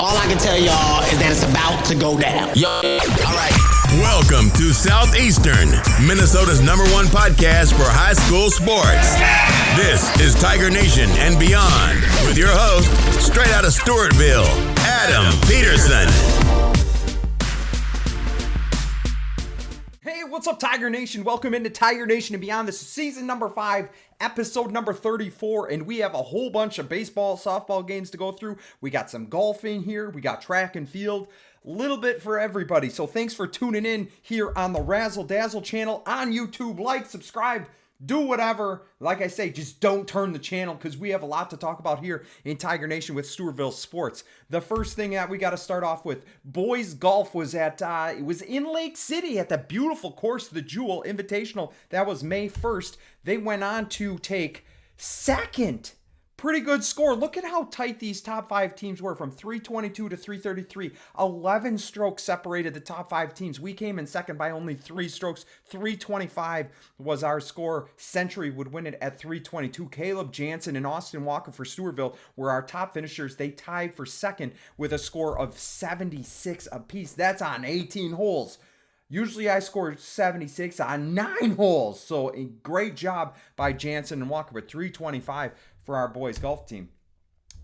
All I can tell y'all is that it's about to go down. Yo, all right. Welcome to Southeastern, Minnesota's #1 podcast for high school sports. This is Tiger Nation and Beyond with your host, straight out of Stewartville, Adam Peterson. Hey, what's up, Tiger Nation? Welcome into Tiger Nation and Beyond. This is season number 5, episode number 34, and we have a whole bunch of baseball, softball games to go through. We got some golfing here. We got track and field. Little bit for everybody. So thanks for tuning in here on the Razzle Dazzle channel on YouTube. Like, subscribe, do whatever. Like I say, just don't turn the channel because we have a lot to talk about here in Tiger Nation with Stewartville Sports. The first thing that we got to start off with, boys golf was at, it was in Lake City at the beautiful course, the Jewel Invitational. That was May 1st. They went on to take second. Pretty good score. Look at how tight these top 5 teams were from 322 to 333. 11 strokes separated the top 5 teams. We came in second by only 3 strokes. 325 was our score. Century would win it at 322. Caleb Jansen and Austin Walker for Stewartville were our top finishers. They tied for second with a score of 76 apiece. That's on 18 holes. Usually I score 76 on 9 holes. So a great job by Jansen and Walker with 325 for our boys golf team.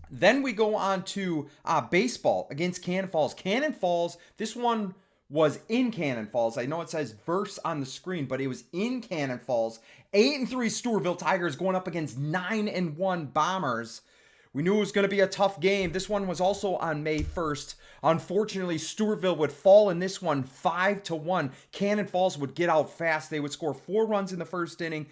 Then we go on to baseball against Cannon Falls. Cannon Falls, this one was in Cannon Falls. I know it says verse on the screen, but it was in Cannon Falls. 8-3 Stewartville Tigers going up against 9-1 Bombers. We knew it was going to be a tough game. This one was also on May 1st. Unfortunately, Stewartville would fall in this one 5-1. Cannon Falls would get out fast. They would score 4 runs in the first inning.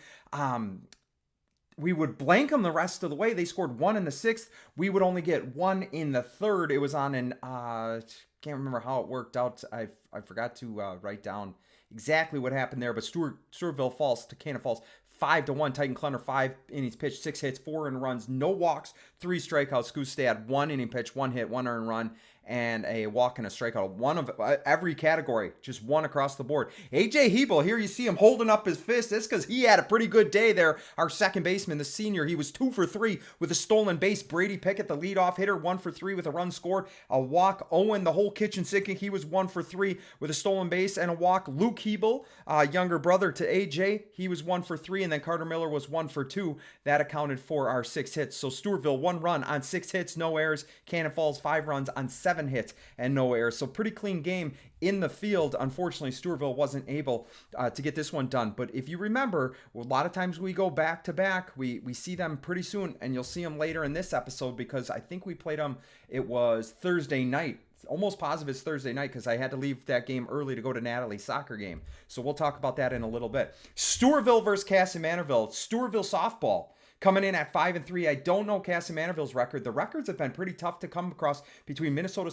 We would blank them the rest of the way. They scored 1 in the 6th. We would only get 1 in the 3rd. It was on an, can't remember how it worked out. I forgot to write down exactly what happened there, but Stewartville falls to Cannon Falls 5-1. Titan Clunner, 5 innings pitched, 6 hits, 4 earned runs, no walks, 3 strikeouts. Skustad, 1 inning pitch, 1 hit, 1 earned run, and a walk and a strikeout. One of every category, just 1 across the board. AJ Hebel, here you see him holding up his fist. That's because he had a pretty good day there. Our second baseman, the senior, he was 2 for 3 with a stolen base. Brady Pickett, the leadoff hitter, 1 for 3 with a run scored, a walk. Owen, the whole kitchen sinking, he was 1 for 3 with a stolen base and a walk. Luke Hebel, younger brother to AJ, he was 1 for 3, and then Carter Miller was 1 for 2. That accounted for our 6 hits. So Stewartville, 1 run on 6 hits, no errors. Cannon Falls, 5 runs on 7 hits and no errors. So pretty clean game in the field. Unfortunately, Stewartville wasn't able to get this one done. But if you remember, a lot of times we go back to back. We see them pretty soon, and you'll see them later in this episode because I think we played them, it was Thursday night. Almost positive it's Thursday night because I had to leave that game early to go to Natalie's soccer game. So we'll talk about that in a little bit. Stewartville versus Cassimanorville. Stewartville softball coming in at 5-3. I don't know Cassimanorville's record. The records have been pretty tough to come across between Minnesota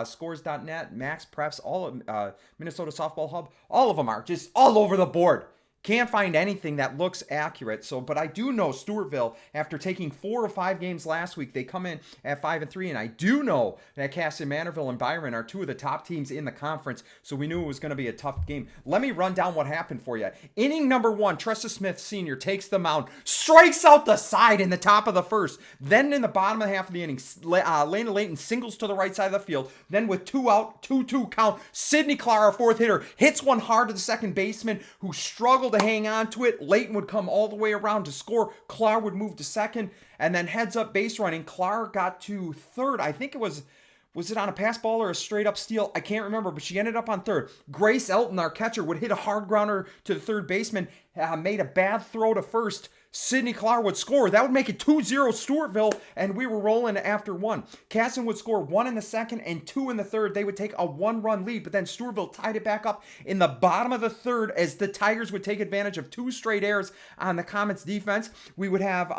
Scores.net, Max Preps, all of Minnesota Softball Hub. All of them are just all over the board. Can't find anything that looks accurate. So, but I do know Stewartville, after taking 4 or 5 games last week, they come in at 5-3, and I do know that Cassimanorville and Byron are 2 of the top teams in the conference. So we knew it was going to be a tough game. Let me run down what happened for you. Inning number 1, Tressa Smith Sr. takes the mound, strikes out the side in the top of the first. Then in the bottom of the half of the inning, Lana Layton singles to the right side of the field. Then with 2 out, 2-2 count, Sidney Clara, 4th hitter, hits one hard to the second baseman who struggled to hang on to it. Layton would come all the way around to score. Clark would move to second, and then heads up base running. Clark got to third. I think it was it on a pass ball or a straight up steal? I can't remember, but she ended up on third. Grace Elton, our catcher, would hit a hard grounder to the third baseman, made a bad throw to first. Sidney Clark would score. That would make it 2-0 Stewartville, and we were rolling after 1. Casson would score 1 in the second and 2 in the third. They would take a 1-run lead, but then Stewartville tied it back up in the bottom of the third as the Tigers would take advantage of 2 straight errors on the Comets defense. We would have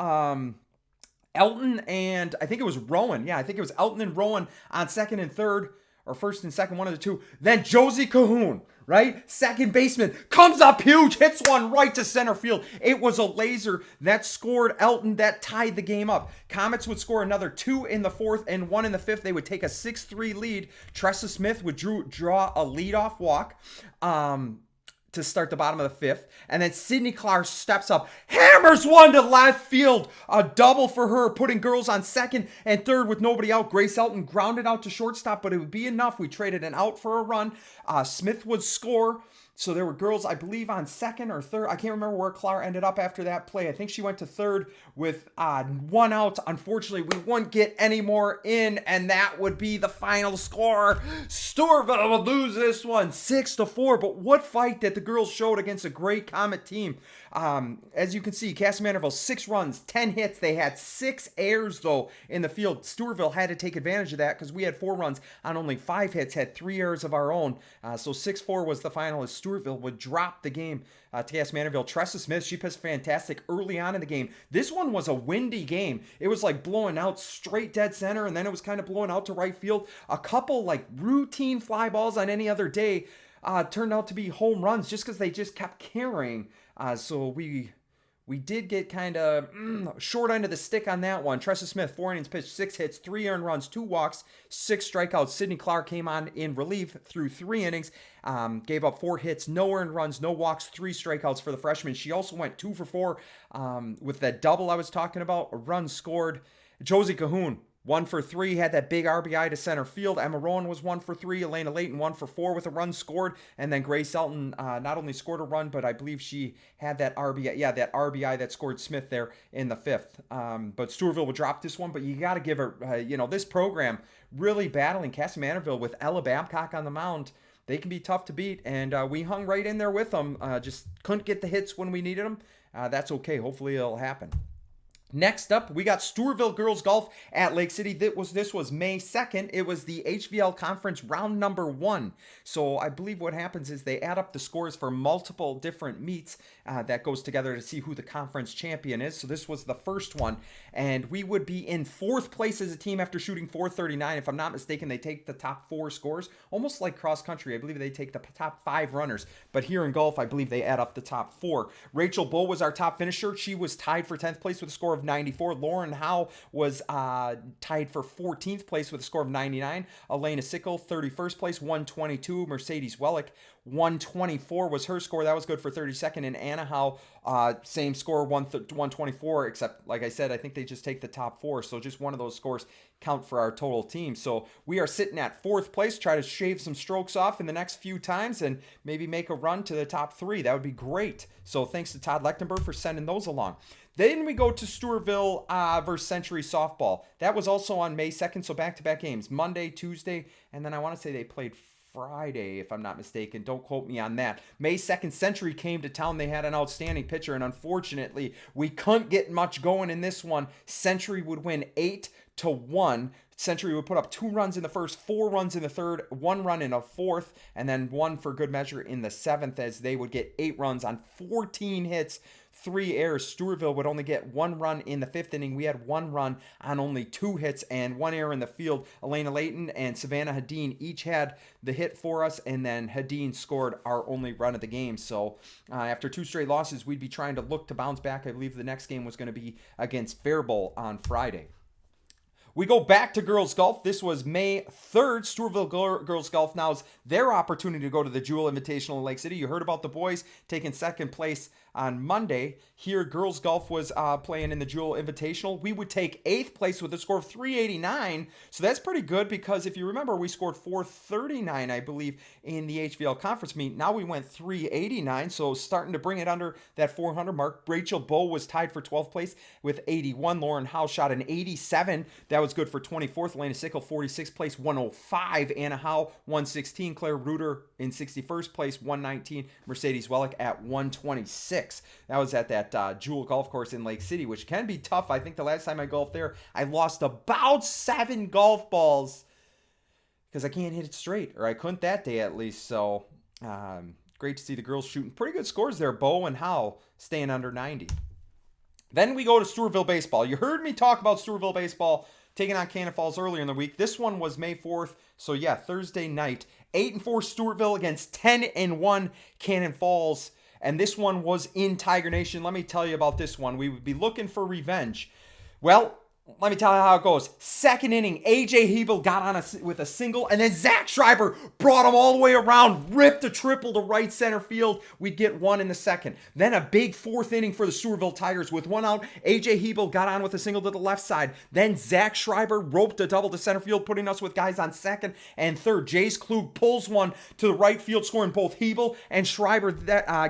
Elton and I think it was Rowan. Yeah, I think it was Elton and Rowan on second and third, or first and second, one of the two. Then Josie Cahoon, right? Second baseman, comes up huge, hits one right to center field. It was a laser that scored Elton, that tied the game up. Comets would score another 2 in the 4th and 1 in the 5th. They would take a 6-3 lead. Tressa Smith would draw a leadoff walk. to start the bottom of the fifth. And then Sydney Clark steps up, hammers one to left field. A double for her, putting girls on second and third with nobody out. Grace Elton grounded out to shortstop, but it would be enough. We traded an out for a run. Smith would score. So there were girls, I believe, on second or third. I can't remember where Clark ended up after that play. I think she went to third with one out. Unfortunately, we wouldn't get any more in, and that would be the final score. Stewartville will lose this one 6-4. But what fight that the girls showed against a great Comet team. As you can see, Cass Manderville, 6 runs, 10 hits. They had 6 errors, though, in the field. Stewartville had to take advantage of that because we had 4 runs on only 5 hits, had 3 errors of our own. So 6-4 was the final as Stewartville would drop the game to Cass Manderville. Tressa Smith, she pitched fantastic early on in the game. This one was a windy game. It was like blowing out straight dead center, and then it was kind of blowing out to right field. A couple like routine fly balls on any other day turned out to be home runs just because they just kept carrying. So we did get kind of short end of the stick on that one. Tressa Smith, 4 innings pitched, 6 hits, 3 earned runs, 2 walks, 6 strikeouts. Sydney Clark came on in relief through 3 innings, gave up 4 hits, no earned runs, no walks, 3 strikeouts for the freshman. She also went 2 for 4 with that double I was talking about, a run scored. Josie Cahoon, 1 for 3, had that big RBI to center field. Emma Rowan was 1 for 3. Elena Layton 1 for 4 with a run scored. And then Grace Elton not only scored a run, but I believe she had that RBI. Yeah, that RBI that scored Smith there in the 5th. But Stewartville would drop this one. But you got to give her, this program really battling Cass Manderville with Ella Babcock on the mound. They can be tough to beat. And we hung right in there with them. Just couldn't get the hits when we needed them. That's okay. Hopefully it'll happen. Next up, we got Stewartville Girls Golf at Lake City. This was May 2nd. It was the HVL Conference round number 1. So I believe what happens is they add up the scores for multiple different meets that goes together to see who the conference champion is. So this was the first one. And we would be in 4th place as a team after shooting .439. If I'm not mistaken, they take the top 4 scores. Almost like cross country. I believe they take the top 5 runners. But here in golf, I believe they add up the top 4. Rachel Bull was our top finisher. She was tied for 10th place with a score of 94. Lauren Howe was tied for 14th place with a score of 99. Elena Sickle, 31st place, 122. Mercedes Wellick, 124 was her score. That was good for 32nd. And Anna Howe, same score, 124, except, like I said, I think they just take the top 4. So just one of those scores count for our total team. So we are sitting at 4th place, try to shave some strokes off in the next few times and maybe make a run to the top 3. That would be great. So thanks to Todd Lechtenberg for sending those along. Then we go to Stewartville versus Century Softball. That was also on May 2nd, so back-to-back games. Monday, Tuesday, and then I want to say they played Friday, if I'm not mistaken. Don't quote me on that. May 2nd, Century came to town. They had an outstanding pitcher, and unfortunately, we couldn't get much going in this one. Century would win 8-1. Century would put up 2 runs in the first, 4 runs in the third, 1 run in a 4th, and then 1 for good measure in the 7th as they would get 8 runs on 14 hits, 3 errors. Stewartville would only get 1 run in the 5th inning. We had 1 run on only 2 hits and 1 error in the field. Elena Layton and Savannah Hadeen each had the hit for us, and then Hadeen scored our only run of the game. So after 2 straight losses, we'd be trying to look to bounce back. I believe the next game was going to be against Faribault on Friday. We go back to girls golf. This was May 3rd. Stewartville Girls Golf now is their opportunity to go to the Jewel Invitational in Lake City. You heard about the boys taking 2nd place on Monday. Here, girls golf was playing in the Jewel Invitational. We would take 8th place with a score of 389. So that's pretty good because if you remember, we scored 439, I believe, in the HVL conference meet. Now we went 389, so starting to bring it under that 400 mark. Rachel Bowe was tied for 12th place with 81. Lauren Howe shot an 87. That was good for 24th. Elena Sickle, 46th place, 105. Anna Howe, 116. Claire Reuter in 61st place, 119. Mercedes Wellick at 126. That was at that Jewel Golf Course in Lake City, which can be tough. I think the last time I golfed there, I lost about 7 golf balls because I can't hit it straight, or I couldn't that day at least. So great to see the girls shooting pretty good scores there. Bowe and Howe staying under 90. Then we go to Stewartville Baseball. You heard me talk about Stewartville Baseball taking on Cannon Falls earlier in the week. This one was May 4th, so yeah, Thursday night. 8-4 Stewartville against 10-1 Cannon Falls. And this one was in Tiger Nation. Let me tell you about this one. We would be looking for revenge. Well, Let me tell you how it goes. Second inning, A.J. Hebel got on with a single, and then Zach Schreiber brought him all the way around, ripped a triple to right center field. We'd get one in the second. Then a big fourth inning for the Stewartville Tigers with one out. A.J. Hebel got on with a single to the left side. Then Zach Schreiber roped a double to center field, putting us with guys on second and third. Jace Klug pulls one to the right field, scoring both Hebel and Schreiber,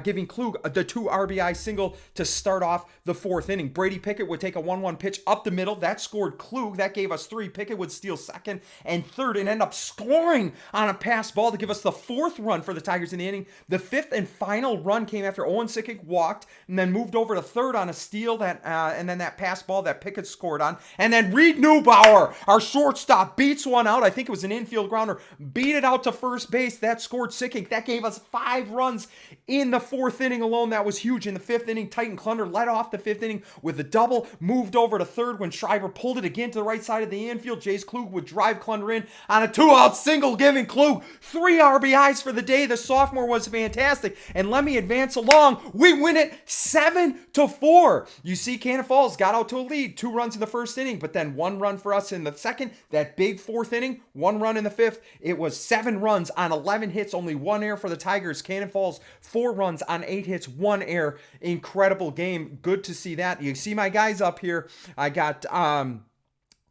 giving Klug the 2 RBI single to start off the fourth inning. Brady Pickett would take a 1-1 pitch up the middle. That scored Klug. That gave us 3. Pickett would steal second and third and end up scoring on a pass ball to give us the 4th run for the Tigers in the inning. The 5th and final run came after Owen Sickick walked and then moved over to third on a steal and then that pass ball that Pickett scored on. And then Reed Neubauer, our shortstop, beats one out. I think it was an infield grounder. Beat it out to first base. That scored Sickick. That gave us 5 runs in the 4th inning alone. That was huge. In the 5th inning, Titan Clunder led off the 5th inning with a double, moved over to third when Schreiber pulled it again to the right side of the infield. Jace Klug would drive Clunder in on a 2-out single, giving Klug 3 RBIs for the day. The sophomore was fantastic. And let me advance along. We win it 7-4. You see, Cannon Falls got out to a lead, 2 runs in the first inning, but then 1 run for us in the second. That big 4th inning, 1 run in the 5th. It was 7 runs on 11 hits, only 1 error for the Tigers. Cannon Falls, 4 runs on 8 hits, 1 error. Incredible game. Good to see that. You see my guys up here. I got a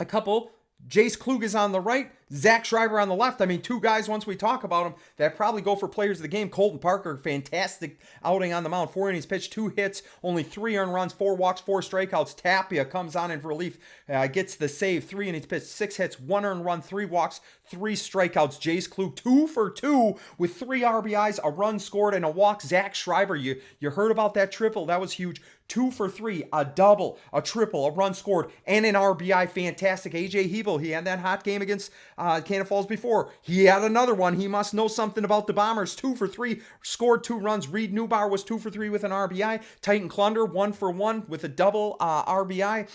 couple. Jace Klug is on the right, Zach Schreiber on the left. I mean, 2 guys, once we talk about them, that probably go for players of the game. Colton Parker, fantastic outing on the mound. 4 innings pitched, 2 hits, only 3 earned runs, 4 walks, 4 strikeouts. Tapia comes on in relief, gets the save. 3 innings pitched, 6 hits, 1 earned run, 3 walks, 3 strikeouts. Jace Klug, 2 for 2 with 3 RBIs, a run scored, and a walk. Zach Schreiber, you heard about that triple. That was huge. 2 for 3, a double, a triple, a run scored, and an RBI. Fantastic. A.J. Hebel, he had that hot game against Cannon Falls before. He had another one. He must know something about the Bombers. 2 for 3, scored 2 runs. Reed Neubauer was 2 for 3 with an RBI. Titan Clunder, 1 for 1 with a double RBI.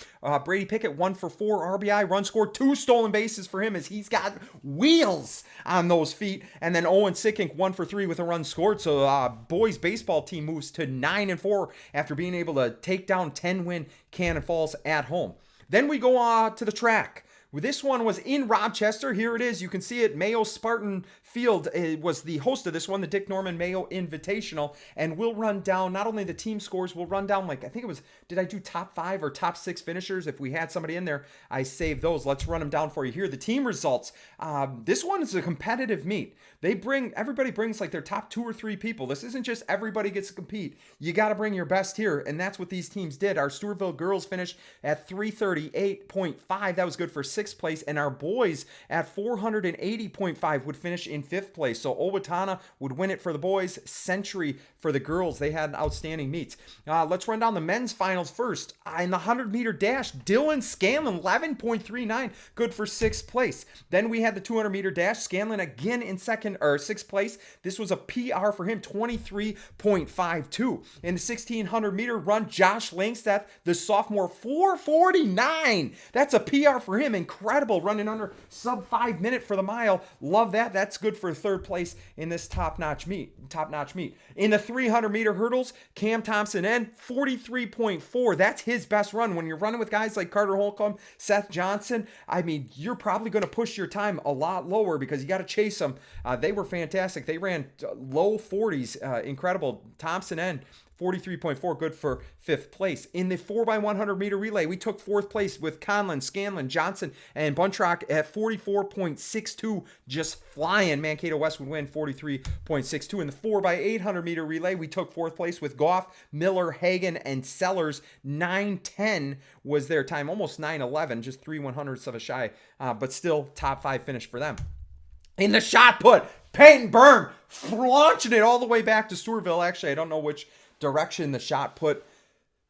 Brady Pickett, 1 for 4 RBI. Run scored, 2 stolen bases for him as he's got wheels on those feet. And then Owen Sickick, 1 for 3 with a run scored. So boys baseball team moves to 9-4 after being able to take down 10-win Cannon Falls at home. Then we go to the track. This one was in Rochester. Here it is. You can see it. Mayo Spartan Field was the host of this one, the Dick Norman Mayo Invitational. And we'll run down not only the team scores, we'll run down, like, I think it was, did I do top 5 or top 6 finishers? If we had somebody in there, I saved those. Let's run them down for you here. The team results. This one is a competitive meet. Everybody brings like their top 2 or 3 people. This isn't just everybody gets to compete. You got to bring your best here. And that's what these teams did. Our Stewartville girls finished at 338.5. That was good for 6th place. And our boys at 480.5 would finish in 5th place. So Owatonna would win it for the boys. Century for the girls. They had outstanding meets. Let's run down the men's finals first. In the 100-meter dash, Dylan Scanlon, 11.39, good for 6th place. Then we had the 200-meter dash. Scanlon again in 6th place. This was a PR for him, 23.52. In the 1600-meter run, Josh Langstaff, the sophomore, 4:49. That's a PR for him. Incredible, running under sub 5 minute for the mile. Love that. That's good for 3rd place in this top-notch meet. In the 300-meter hurdles, Cam Thompson, 43.4. That's his best run. When you're running with guys like Carter Holcomb, Seth Johnson, I mean, you're probably going to push your time a lot lower because you got to chase them. They were fantastic. They ran low 40s. Incredible. Thompson 43.4, good for 5th place. In the 4x100 meter relay, we took 4th place with Conlon, Scanlon, Johnson, and Buntrock at 44.62, just flying. Mankato West would win 43.62. In the 4x800 meter relay, we took 4th place with Goff, Miller, Hagen, and Sellers. 9:10 was their time, almost 9:11, just 3/100ths of a shy, but still top 5 finish for them. In the shot put, Peyton Byrne launching it all the way back to Stewartville. Actually, I don't know which direction the shot put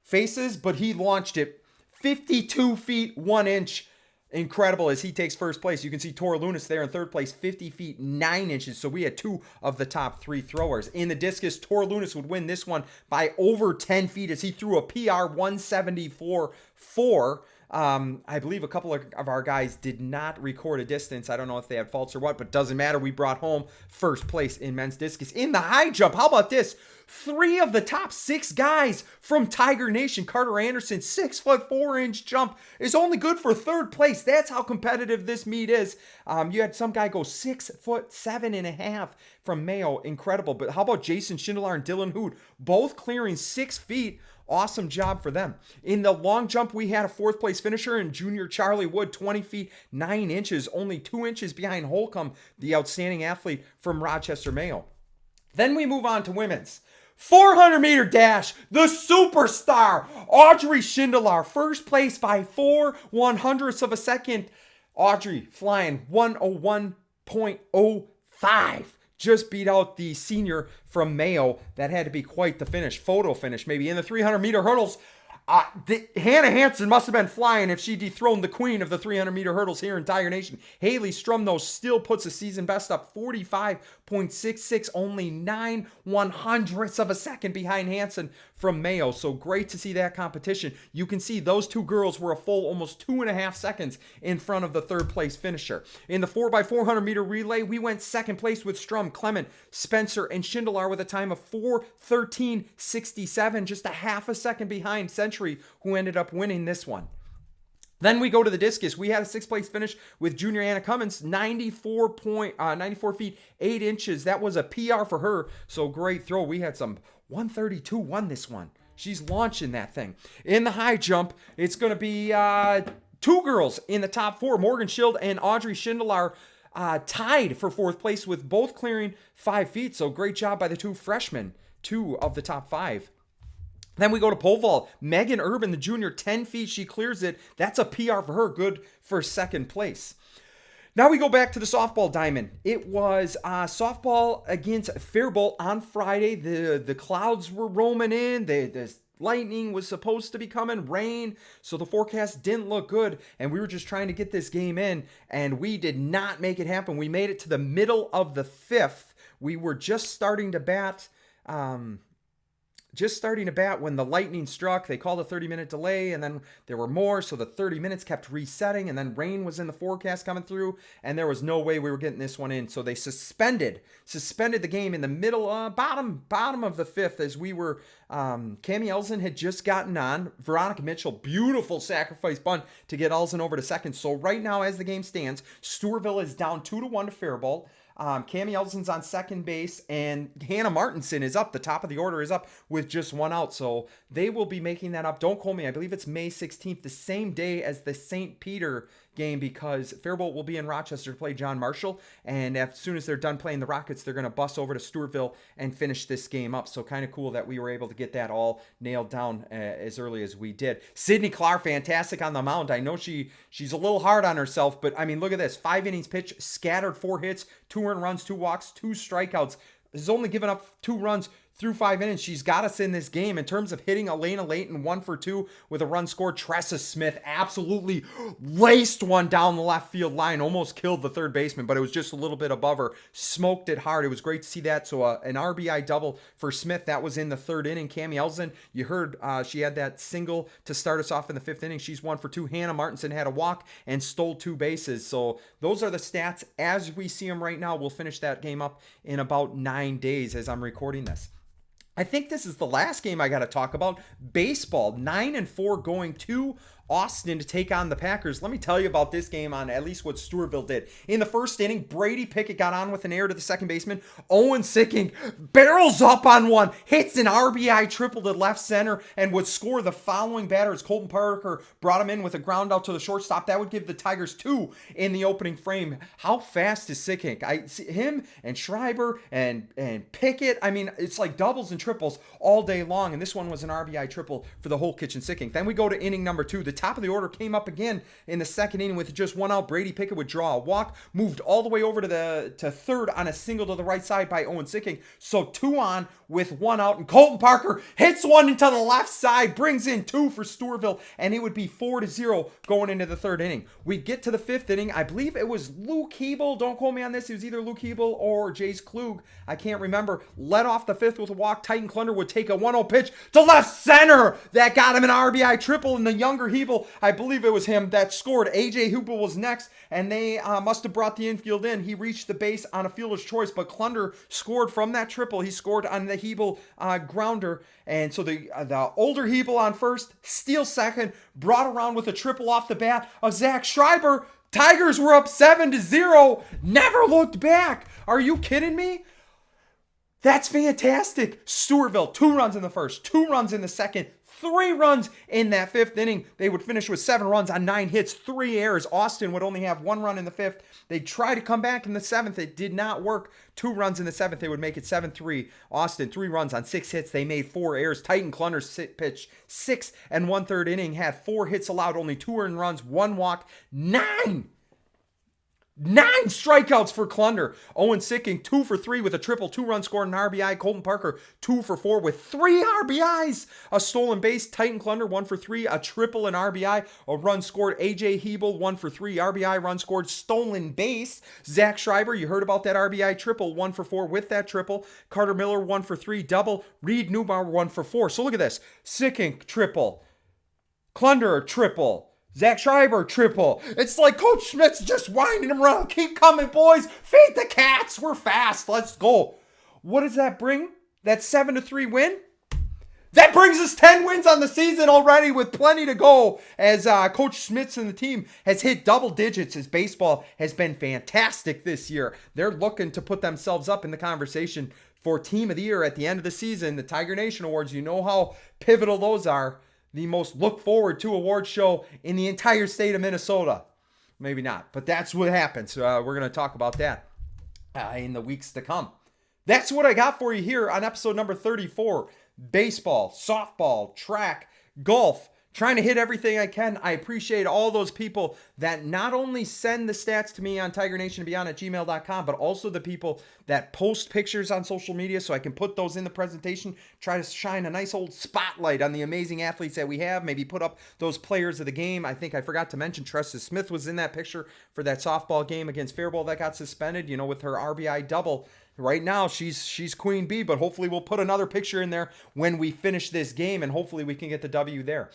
faces, but he launched it 52 feet 1 inch. Incredible as he takes 1st place. You can see Tor Lunas there in 3rd place, 50 feet 9 inches. So we had 2 of the top 3 throwers. In the discus, Tor Lunas would win this one by over 10 feet as he threw a PR 174.4. I believe a couple of our guys did not record a distance. I don't know if they had faults or what, but doesn't matter. We brought home first place in men's discus. In the high jump, how about this? 3 of the top 6 guys from Tiger Nation. Carter Anderson, 6'4" jump is only good for 3rd place. That's how competitive this meet is. You had some guy go 6'7.5" from Mayo. Incredible. But how about Jason Schindler and Dylan Hood? Both clearing 6 feet. Awesome job for them. In the long jump, we had a 4th place finisher in junior Charlie Wood, 20 feet 9 inches, only 2 inches behind Holcomb, the outstanding athlete from Rochester, Mayo. Then we move on to women's 400-meter dash. The superstar, Audrey Schindler, first place by 4/100ths of a second. Audrey flying 101.05. Just beat out the senior from Mayo. That had to be quite the finish. Photo finish, maybe. In the 300-meter hurdles, Hannah Hansen must have been flying if she dethroned the queen of the 300-meter hurdles here in Tiger Nation. Haley Strum, though, still puts a season best up, 45.66, only 9/100ths of a second behind Hansen from Mayo. So great to see that competition. You can see those 2 girls were a full almost 2.5 seconds in front of the 3rd place finisher. In the 4x400 meter relay, we went 2nd place with Strum, Clement, Spencer, and Schindler with a time of 4:13.67, just a half a second behind Century, who ended up winning this one. Then we go to the discus. We had a 6th place finish with junior Anna Cummins, 94 feet 8 inches. That was a PR for her, so great throw. We had some 132 won this one. She's launching that thing. In the high jump, it's going to be 2 girls in the top 4. Morgan Schild and Audrey Schindler tied for 4th place with both clearing 5 feet. So great job by the 2 freshmen, 2 of the top 5. Then we go to pole vault. Megan Urban, the junior, 10 feet. She clears it. That's a PR for her. Good for 2nd place. Now we go back to the softball diamond. It was softball against Faribault on Friday. The clouds were roaming in. The lightning was supposed to be coming, rain, so the forecast didn't look good, and we were just trying to get this game in, and we did not make it happen. We made it to the middle of the 5th. We were just starting to bat. When the lightning struck. They called a 30-minute delay, and then there were more, so the 30 minutes kept resetting, and then rain was in the forecast coming through, and there was no way we were getting this one in. So they suspended the game in the middle, bottom of the 5th, as we were, Cami Elson had just gotten on. Veronica Mitchell, beautiful sacrifice bunt to get Elson over to 2nd. So right now, as the game stands, Stewartville is down 2-1 to Faribault. Cami Elson's on 2nd base, and Hannah Martinson is up. The top of the order is up with just 1 out. So they will be making that up. Don't quote me. I believe it's May 16th, the same day as the St. Peter game, because Faribault will be in Rochester to play John Marshall. And as soon as they're done playing the Rockets, they're going to bus over to Stewartville and finish this game up. So kind of cool that we were able to get that all nailed down as early as we did. Sydney Clark, fantastic on the mound. I know she's a little hard on herself, but I mean, look at this. 5 innings pitched, scattered 4 hits, 2 earned runs, 2 walks, 2 strikeouts. Has only given up 2 runs through 5 innings. She's got us in this game. In terms of hitting, Elena Layton 1 for 2 with a run scored. Tressa Smith absolutely laced one down the left field line, almost killed the 3rd baseman, but it was just a little bit above her. Smoked it hard. It was great to see that. So an RBI double for Smith. That was in the 3rd inning. Cami Elson, you heard she had that single to start us off in the 5th inning. She's 1 for 2. Hannah Martinson had a walk and stole 2 bases. So those are the stats as we see them right now. We'll finish that game up in about 9 days as I'm recording this. I think this is the last game I got to talk about. Baseball, 9-4 going to Austin to take on the Packers. Let me tell you about this game on at least what Stewartville did. In the 1st inning, Brady Pickett got on with an error to the 2nd baseman. Owen Sicking barrels up on one, hits an RBI triple to left center, and would score the following batter as Colton Parker brought him in with a ground out to the shortstop. That would give the Tigers 2 in the opening frame. How fast is Sicking? I see him and Schreiber and Pickett. I mean, it's like doubles and triples all day long, and this one was an RBI triple for the whole kitchen Sicking. Then we go to inning number 2. The top of the order came up again in the 2nd inning with just 1 out. Brady Pickett would draw a walk, moved all the way over to 3rd on a single to the right side by Owen Sicking. So 2 on with 1 out, and Colton Parker hits one into the left side, brings in 2 for Stewartville, and it would be 4-0 going into the 3rd inning. We get to the 5th inning. I believe it was Luke Hebel. Don't quote me on this. It was either Luke Hebel or Jace Klug. I can't remember. Led off the 5th with a walk. Titan Klunder would take a 1-0 pitch to left center. That got him an RBI triple, and the younger Hebel Hebel, I believe it was him that scored. A.J. Hebel was next, and they must have brought the infield in. He reached the base on a fielder's choice, but Klunder scored from that triple. He scored on the Hebel grounder, and so the older Hebel on first, Steele second, brought around with a triple off the bat of Zach Schreiber. Tigers were up 7-0, never looked back. Are you kidding me? That's fantastic. Stewartville, 2 runs in the first, 2 runs in the second, 3 runs in that 5th inning. They would finish with 7 runs on 9 hits, 3 errors. Austin would only have 1 run in the 5th. They'd try to come back in the 7th. It did not work. 2 runs in the 7th. They would make it 7-3. Austin, 3 runs on 6 hits. They made 4 errors. Titan Klunder pitched 6 1/3 inning, had 4 hits allowed, only 2 earned runs, 1 walk, 9 strikeouts for Klunder. Owen Sicking, 2 for 3 with a triple, 2 runs scored, and an RBI. Colton Parker, 2 for 4 with 3 RBIs. A stolen base. Titan Klunder, 1 for 3, a triple, and RBI. A run scored. A.J. Hebel, 1 for 3, RBI, run scored, stolen base. Zach Schreiber, you heard about that RBI triple, 1 for 4 with that triple. Carter Miller, 1 for 3, double. Reed Newbar, 1 for 4. So look at this. Sicking, triple. Klunder, triple. Zach Schreiber, triple. It's like Coach Schmidt's just winding them around. Keep coming, boys. Feed the cats. We're fast. Let's go. What does that bring? That 7-3 win? That brings us 10 wins on the season already with plenty to go as Coach Schmidt's and the team has hit double digits as baseball has been fantastic this year. They're looking to put themselves up in the conversation for Team of the Year at the end of the season. The Tiger Nation Awards, you know how pivotal those are. The most look forward to award show in the entire state of Minnesota. Maybe not, but that's what happens. We're going to talk about that in the weeks to come. That's what I got for you here on episode number 34. Baseball, softball, track, golf. Trying to hit everything I can. I appreciate all those people that not only send the stats to me on TigerNationBeyond@gmail.com, but also the people that post pictures on social media so I can put those in the presentation. Try to shine a nice old spotlight on the amazing athletes that we have. Maybe put up those players of the game. I think I forgot to mention Tressa Smith was in that picture for that softball game against Faribault that got suspended, with her RBI double. Right now, she's Queen Bee, but hopefully we'll put another picture in there when we finish this game, and hopefully we can get the W there.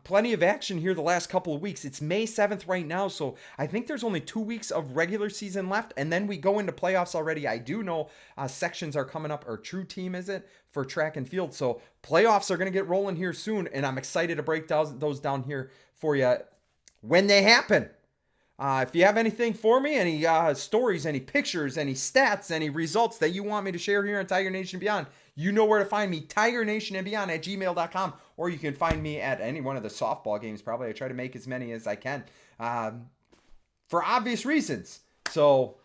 Plenty of action here the last couple of weeks. It's May 7th right now, so I think there's only 2 weeks of regular season left, and then we go into playoffs already. I do know sections are coming up, or True Team is it, for track and field, so playoffs are going to get rolling here soon, and I'm excited to break those down here for you when they happen. If you have anything for me, any stories, any pictures, any stats, any results that you want me to share here on Tiger Nation and Beyond, you know where to find me, TigerNationandBeyond@gmail.com, or you can find me at any one of the softball games. Probably I try to make as many as I can for obvious reasons. So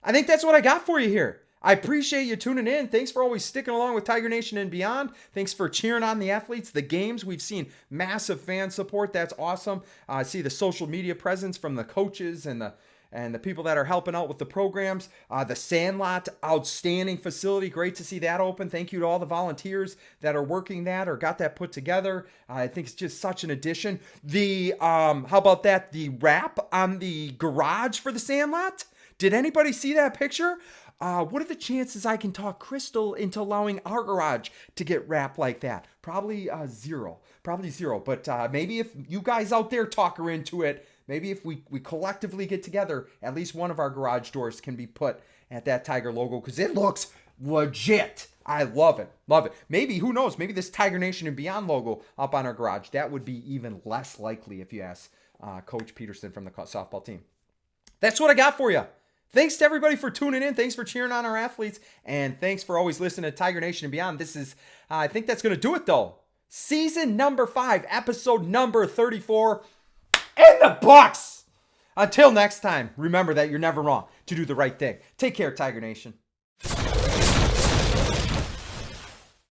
I think that's what I got for you here. I appreciate you tuning in. Thanks for always sticking along with Tiger Nation and Beyond. Thanks for cheering on the athletes, the games. We've seen massive fan support. That's awesome. I see the social media presence from the coaches and the people that are helping out with the programs. The Sandlot, outstanding facility. Great to see that open. Thank you to all the volunteers that are working that or got that put together. I think it's just such an addition. How about that? The wrap on the garage for the Sandlot. Did anybody see that picture? What are the chances I can talk Crystal into allowing our garage to get wrapped like that? Probably zero. Probably zero. But maybe if you guys out there talk her into it, maybe if we collectively get together, at least one of our garage doors can be put at that Tiger logo because it looks legit. I love it. Love it. Maybe, who knows, maybe this Tiger Nation and Beyond logo up on our garage. That would be even less likely if you ask Coach Peterson from the softball team. That's what I got for you. Thanks to everybody for tuning in. Thanks for cheering on our athletes. And thanks for always listening to Tiger Nation and Beyond. This is, I think that's going to do it though. Season number 5, episode number 34 in the books. Until next time, remember that you're never wrong to do the right thing. Take care, Tiger Nation.